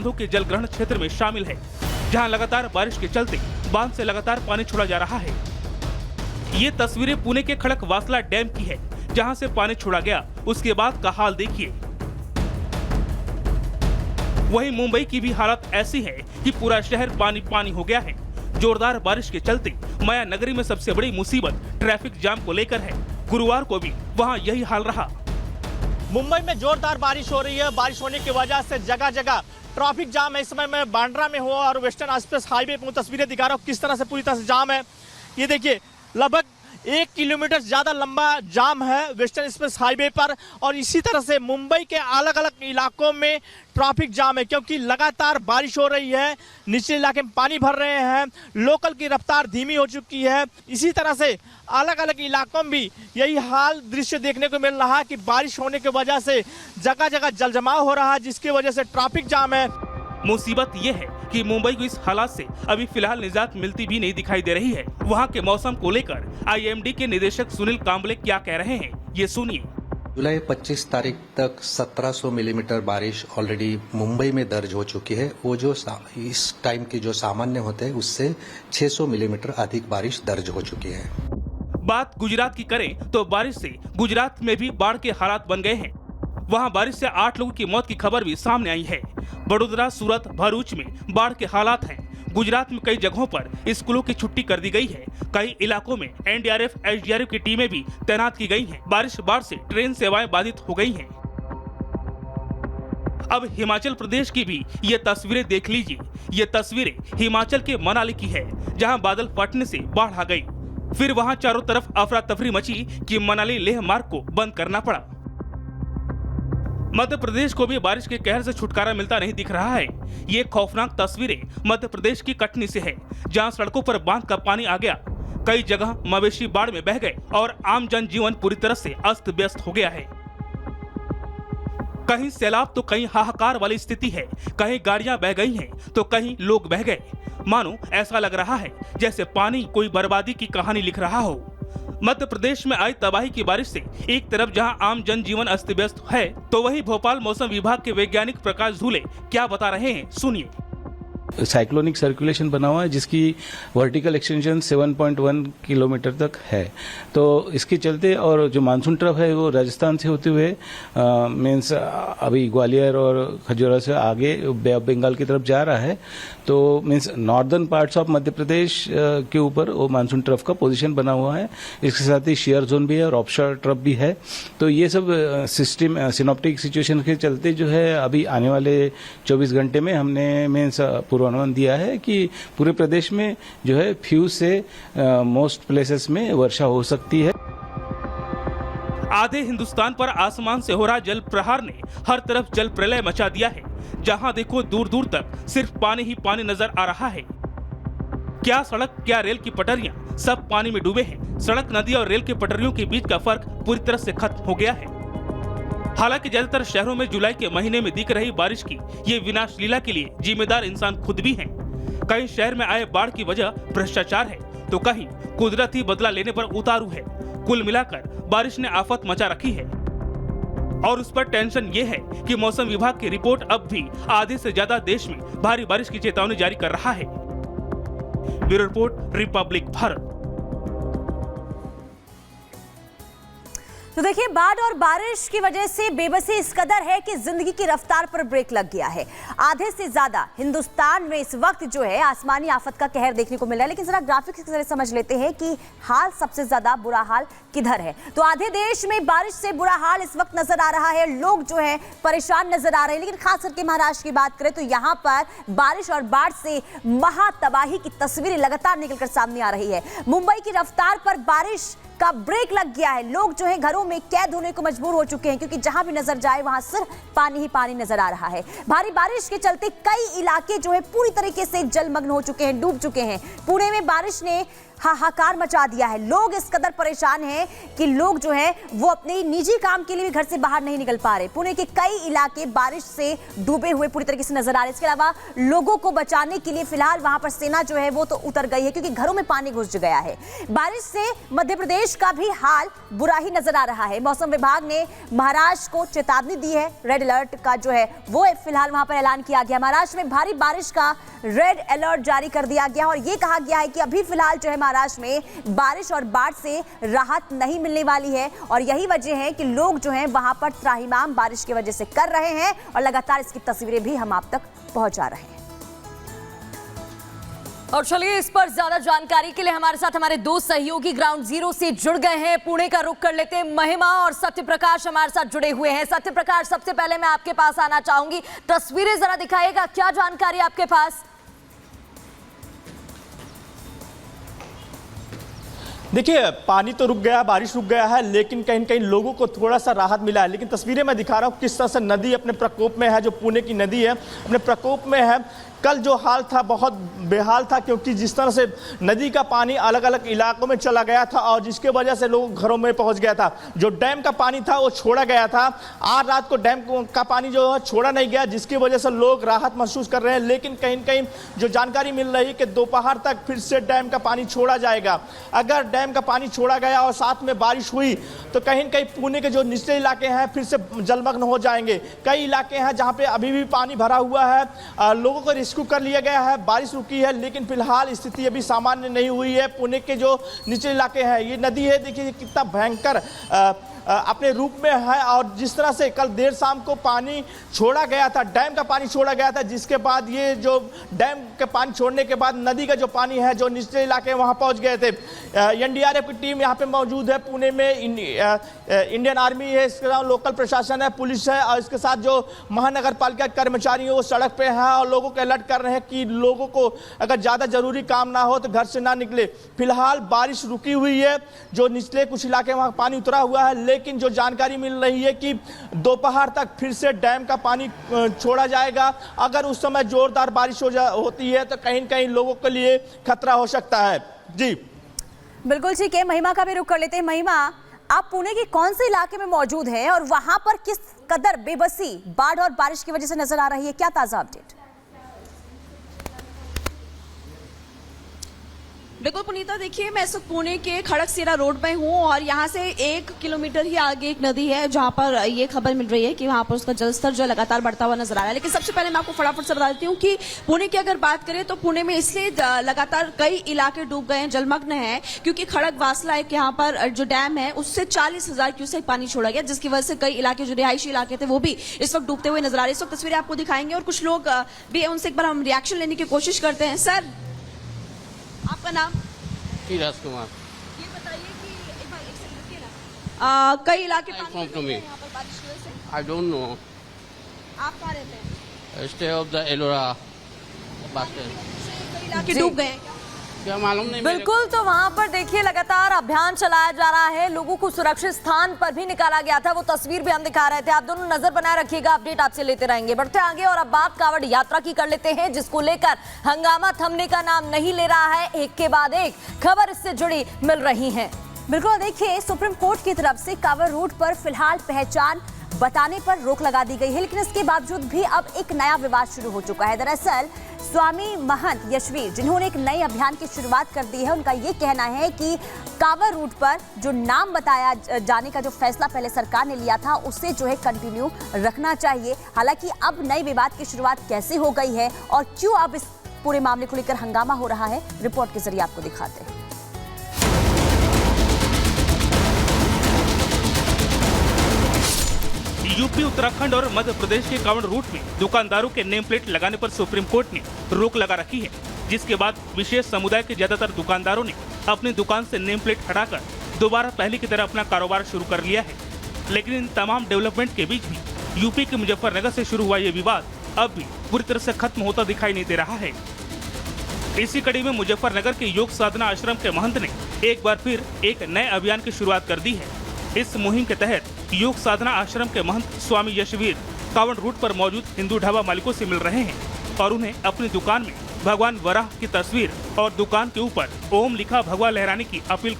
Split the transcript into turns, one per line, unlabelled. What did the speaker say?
बांधों के जलग्रहण क्षेत्र में शामिल है, जहां लगातार बारिश के चलते बांध से लगातार पानी छोड़ा जा रहा है। ये तस्वीरें पुणे के खड़कवासला डैम की है, जहां से पानी छोड़ा गया। उसके बाद का हाल देखिए। वहीं मुंबई की भी हालत ऐसी है कि पूरा शहर पानी पानी हो गया है। जोरदार बारिश के चलते माया नगरी में सबसे बड़ी मुसीबत ट्रैफिक जाम को लेकर है। गुरुवार को भी वहां यही हाल रहा।
मुंबई में जोरदार बारिश हो रही है। बारिश होने की वजह से जगह जगह ट्रैफिक जाम है। इस समय मैं बांद्रा में हूँ और वेस्टर्न एक्सप्रेस हाईवे पर तस्वीरें दिखा रहा हूँ किस तरह से पूरी तरह से जाम है। ये देखिए, लगभग 1 किलोमीटर ज्यादा लंबा जाम है वेस्टर्न एक्सप्रेस हाईवे पर। और इसी तरह से मुंबई के अलग अलग इलाकों में ट्रैफिक जाम है, क्योंकि लगातार बारिश हो रही है। निचले इलाके में पानी भर रहे हैं, लोकल की रफ्तार धीमी हो चुकी है। इसी तरह से अलग अलग इलाकों में भी यही हाल दृश्य देखने को मिल रहा है कि बारिश होने की वजह से जगह जगह जलजमाव हो रहा है, जिसकी वजह से ट्रैफिक जाम है।
मुसीबत ये है कि मुंबई को इस हालात से अभी फिलहाल निजात मिलती भी नहीं दिखाई दे रही है। वहाँ के मौसम को लेकर आईएमडी के निदेशक सुनील कांबले क्या कह रहे हैं, ये सुनिए।
जुलाई 25 तारीख तक 1700 मिलीमीटर बारिश ऑलरेडी मुंबई में दर्ज हो चुकी है। वो जो इस टाइम की जो सामान्य होते हैं उससे 600 मिलीमीटर अधिक बारिश दर्ज हो चुकी है।
बात गुजरात की करें तो बारिश से गुजरात में भी बाढ़ के हालात बन गए हैं। वहां बारिश से 8 लोगों की मौत की खबर भी सामने आई है। बड़ोदरा, सूरत, भरूच में बाढ़ के हालात हैं। गुजरात में कई जगहों पर स्कूलों की छुट्टी कर दी गई है। कई इलाकों में एनडीआरएफ, एसडीआरएफ की टीमें भी तैनात की गई हैं। बाढ़ से ट्रेन सेवाएं बाधित हो गई हैं। अब हिमाचल प्रदेश की भी ये तस्वीरें देख लीजिए। ये तस्वीरें हिमाचल के मनाली की है, जहां बादल फटने से बाढ़ आ गई। फिर वहां चारों तरफ अफरा तफरी मची कि मनाली लेह मार्ग को बंद करना पड़ा। मध्य प्रदेश को भी बारिश के कहर से छुटकारा मिलता नहीं दिख रहा है। ये खौफनाक तस्वीरें मध्य प्रदेश की कटनी से है, जहां सड़कों पर बांध का पानी आ गया। कई जगह मवेशी बाढ़ में बह गए और आम जनजीवन पूरी तरह से अस्त व्यस्त हो गया है। कहीं सैलाब तो कहीं हाहाकार वाली स्थिति है। कहीं गाड़ियां बह गई हैं तो कहीं लोग बह गए। मानो ऐसा लग रहा है जैसे पानी कोई बर्बादी की कहानी लिख रहा हो। मध्य प्रदेश में आई तबाही की बारिश से एक तरफ जहां आम जनजीवन अस्त व्यस्त है, तो वहीं भोपाल मौसम विभाग के वैज्ञानिक प्रकाश झूले क्या बता रहे हैं, सुनिए।
साइक्लोनिक सर्कुलेशन बना हुआ है, जिसकी वर्टिकल एक्सटेंशन 7.1 किलोमीटर तक है। तो इसके चलते, और जो मानसून ट्रफ है वो राजस्थान से होते हुए मीन्स अभी ग्वालियर और खजुराहो से आगे बे ऑफ बंगाल की तरफ जा रहा है। तो means northern parts of Madhya Pradesh के ऊपर वो मानसून ट्रफ का पोजीशन बना हुआ है। इसके साथ ही शियर जोन भी है और ऑफशोर ट्रफ भी है। तो ये सब सिस्टम सिनॉप्टिक सिचुएशन के चलते जो है अभी आने वाले 24 घंटे में हमने मीन्स पूर्वानुमान दिया है कि पूरे प्रदेश में जो है फ्यू से मोस्ट प्लेसेस में वर्षा हो सकती है।
आधे हिंदुस्तान पर आसमान से हो रहा जल प्रहार ने हर तरफ जल प्रलय मचा दिया है। जहां देखो दूर दूर तक सिर्फ पानी ही पानी नजर आ रहा है। क्या सड़क, क्या रेल की पटरियां, सब पानी में डूबे हैं। सड़क, नदी और रेल की पटरियों के बीच का फर्क पूरी तरह से खत्म हो गया है। हालांकि ज्यादातर शहरों में जुलाई के महीने में दिख रही बारिश की ये विनाश लीला के लिए जिम्मेदार इंसान खुद भी हैं। कहीं शहर में आए बाढ़ की वजह भ्रष्टाचार है, तो कहीं कुदरती बदला लेने पर उतारू है। कुल मिलाकर बारिश ने आफत मचा रखी है। और उस पर टेंशन ये है कि मौसम विभाग की रिपोर्ट अब भी आधे से ज्यादा देश में भारी बारिश की चेतावनी जारी कर रहा है। Bureau report, Republic Bharat.
तो देखिए, बाढ़ और बारिश की वजह से बेबसी इस कदर है कि जिंदगी की रफ्तार पर ब्रेक लग गया है। आधे से ज्यादा हिंदुस्तान में इस वक्त जो है आसमानी आफत का कहर देखने को मिल रहा है। लेकिन जरा ग्राफिक्स की तरह समझ लेते हैं कि हाल सबसे ज्यादा बुरा हाल किधर है। तो आधे देश में बारिश से बुरा हाल इस वक्त नजर आ रहा है। लोग जो है परेशान नजर आ रहे हैं। लेकिन खास करके महाराष्ट्र की बात करें तो यहाँ पर बारिश और बाढ़ से महातबाही की तस्वीरें लगातार निकलकर सामने आ रही है। मुंबई की रफ्तार पर बारिश का ब्रेक लग गया है। लोग जो है घरों में कैद होने को मजबूर हो चुके हैं, क्योंकि जहां भी नजर जाए वहां सिर्फ पानी ही पानी नजर आ रहा है। भारी बारिश के चलते कई इलाके जो है पूरी तरीके से जलमग्न हो चुके हैं, डूब चुके हैं। पुणे में बारिश ने हाहाकार मचा दिया है। लोग इस कदर परेशान हैं कि लोग जो है वो अपने निजी काम के लिए भी घर से बाहर नहीं निकल पा रहे। पुणे के कई इलाके बारिश से डूबे हुए पूरी तरीके से नजर आ रहे हैं। इसके अलावा लोगों को बचाने के लिए फिलहाल वहां पर सेना जो है वो तो उतर गई है, क्योंकि घरों में पानी घुस गया है। बारिश से मध्य प्रदेश का भी हाल बुरा ही नजर आ रहा है। मौसम विभाग ने महाराष्ट्र को चेतावनी दी है, रेड अलर्ट का जो है वो फिलहाल वहां पर ऐलान किया गया। महाराष्ट्र में भारी बारिश का रेड अलर्ट जारी कर दिया गया और ये कहा गया है कि अभी फिलहाल जो है महाराष्ट्र में बारिश और बाढ़ से राहत नहीं मिलने वाली है और यही वजह है कि लोग जो हैं वहां पर त्राहिमाम बारिश की वजह से कर रहे हैं और लगातार इसकी तस्वीरें भी हम आप तक पहुंचा रहे हैं।
और चलिए इस पर ज्यादा जानकारी के लिए हमारे साथ हमारे दो सहयोगी ग्राउंड जीरो से जुड़ गए हैं। पुणे का रुख कर लेते हैं, महिमा और सत्य प्रकाश हमारे साथ जुड़े हुए हैं। सत्य प्रकाश, सबसे पहले मैं आपके पास आना चाहूंगी, तस्वीरें जरा दिखाइएगा, क्या जानकारी आपके पास?
देखिए, पानी तो रुक गया, बारिश रुक गया है, लेकिन कहीं कहीं लोगों को थोड़ा सा राहत मिला है। लेकिन तस्वीरें मैं दिखा रहा हूँ किस तरह से नदी अपने प्रकोप में है, जो पुणे की नदी है अपने प्रकोप में है। कल जो हाल था बहुत बेहाल था, क्योंकि जिस तरह से नदी का पानी अलग अलग इलाकों में चला गया था और जिसके वजह से लोग घरों में पहुंच गया था। जो डैम का पानी था वो छोड़ा गया था, आज रात को डैम का पानी जो है छोड़ा नहीं गया, जिसकी वजह से लोग राहत महसूस कर रहे हैं। लेकिन कहीं कहीं जो जानकारी मिल रही है कि दोपहर तक फिर से डैम का पानी छोड़ा जाएगा। अगर डैम का पानी छोड़ा गया और साथ में बारिश हुई तो कहीं न कहीं पुणे के जो निचले इलाके हैं फिर से जलमग्न हो जाएंगे। कई इलाके हैं जहाँ पे अभी भी पानी भरा हुआ है, लोगों को रेस्क्यू कर लिया गया है, बारिश रुकी है, लेकिन फिलहाल स्थिति अभी सामान्य नहीं हुई है। पुणे के जो निचले इलाके हैं, ये नदी है, देखिए कितना भयंकर अपने रूप में है। और जिस तरह से कल देर शाम को पानी छोड़ा गया था, डैम का पानी छोड़ा गया था, जिसके बाद ये जो डैम के पानी छोड़ने के बाद नदी का जो पानी है जो निचले इलाके वहां पहुंच गए थे। एनडीआरएफ की टीम यहाँ पे मौजूद है पुणे में, इंडियन आर्मी है, इसके अलावा लोकल प्रशासन है, पुलिस है और इसके साथ जो महानगर पालिका कर्मचारी है वो सड़क पे हैं और लोगों को अलर्ट कर रहे हैं कि लोगों को अगर ज़्यादा जरूरी काम ना हो तो घर से ना निकले। फिलहाल बारिश रुकी हुई है, जो निचले कुछ इलाके वहाँ पानी उतरा हुआ है, लेकिन जो जानकारी मिल रही है कि दोपहर तक फिर से डैम का पानी छोड़ा जाएगा। अगर उस समय जोरदार बारिश होती है तो कहीं न कहीं लोगों के लिए खतरा हो सकता है। जी
बिल्कुल ठीक है, महिमा का भी रुख कर लेते हैं। महिमा, आप पुणे के कौन से इलाके में मौजूद हैं और वहां पर किस कदर बेबसी बाढ़ और बारिश की वजह से नजर आ रही है, क्या ताजा अपडेट?
बिल्कुल पुनीता, देखिए मैं इस वक्त पुणे के खड़कसेरा रोड में हूँ और यहाँ से 1 किलोमीटर ही आगे एक नदी है जहाँ पर ये खबर मिल रही है कि वहाँ पर उसका जलस्तर जो लगातार बढ़ता हुआ नजर आ रहा है। लेकिन सबसे पहले मैं आपको फटाफट से बता देती हूँ कि पुणे की अगर बात करें तो पुणे में इसलिए लगातार कई इलाके डूब गए हैं, जलमग्न है, क्योंकि खड़क वासला एक यहाँ पर जो डैम है उससे 40,000 क्यूसेक पानी छोड़ा गया, जिसकी वजह से कई इलाके जो रिहायशी इलाके थे वो भी इस वक्त डूबते हुए नजर आ रहे हैं। इस वक्त तस्वीरें आपको दिखाएंगे और कुछ लोग भी है, उनसे एक बार हम रिएक्शन लेने की कोशिश करते हैं। सर, आपका नाम?
राज कुमार।
ये बताइए कि एक बार एक सेकंड रुकिए ना, कई इलाके पानी में यहाँ पर बारिश की वजह से।
I don't know.
आप कहाँ रहते हैं?
स्टे ऑफ द एलोरा बात
कई इलाके डूब गए हैं
क्या मालूम नहीं मेरे
बिल्कुल, तो वहां पर देखिए लगातार अभियान चलाया जा रहा है, लोगों को सुरक्षित स्थान पर भी निकाला गया था, वो तस्वीर भी हम दिखा रहे थे। आप दोनों नजर बनाए रखिएगा, अपडेट आपसे लेते रहेंगे। बढ़ते आगे और अब बात कांवड़ यात्रा की कर लेते हैं, जिसको लेकर हंगामा थमने का नाम नहीं ले रहा है। एक के बाद एक खबर इससे जुड़ी मिल रही है।
बिल्कुल, देखिए सुप्रीम कोर्ट की तरफ से कांवड़ रूट पर फिलहाल पहचान बताने पर रोक लगा दी गई है, लेकिन इसके बावजूद भी अब एक नया विवाद शुरू हो चुका है। दरअसल स्वामी महंत यशवीर, जिन्होंने एक नए अभियान की शुरुआत कर दी है, उनका ये कहना है कि कांवड़ रूट पर जो नाम बताया जाने का जो फैसला पहले सरकार ने लिया था उसे जो है कंटिन्यू रखना चाहिए। हालांकि अब नए विवाद की शुरुआत कैसे हो गई है और क्यों अब इस पूरे मामले को लेकर हंगामा हो रहा है, रिपोर्ट के जरिए आपको दिखाते हैं।
यूपी, उत्तराखंड और मध्य प्रदेश के कांवड़ रूट में दुकानदारों के नेम प्लेट लगाने पर सुप्रीम कोर्ट ने रोक लगा रखी है, जिसके बाद विशेष समुदाय के ज्यादातर दुकानदारों ने अपनी दुकान से नेम प्लेट हटाकर दोबारा पहले की तरह अपना कारोबार शुरू कर लिया है। लेकिन इन तमाम डेवलपमेंट के बीच भी यूपी के मुजफ्फरनगर से शुरू हुआ ये विवाद अब भी पूरी तरह से खत्म होता दिखाई नहीं दे रहा है। इसी कड़ी में मुजफ्फरनगर के योग साधना आश्रम के महंत ने एक बार फिर एक नए अभियान की शुरुआत कर दी है। इस मुहिम के तहत योग साधना आश्रम के महंत स्वामी यशवीर कांवड़ रूट पर मौजूद हिंदू ढाबा मालिकों से मिल रहे हैं और उन्हें अपनी दुकान में भगवान वराह की तस्वीर और दुकान के ऊपर ओम लिखा भगवा लहराने की अपील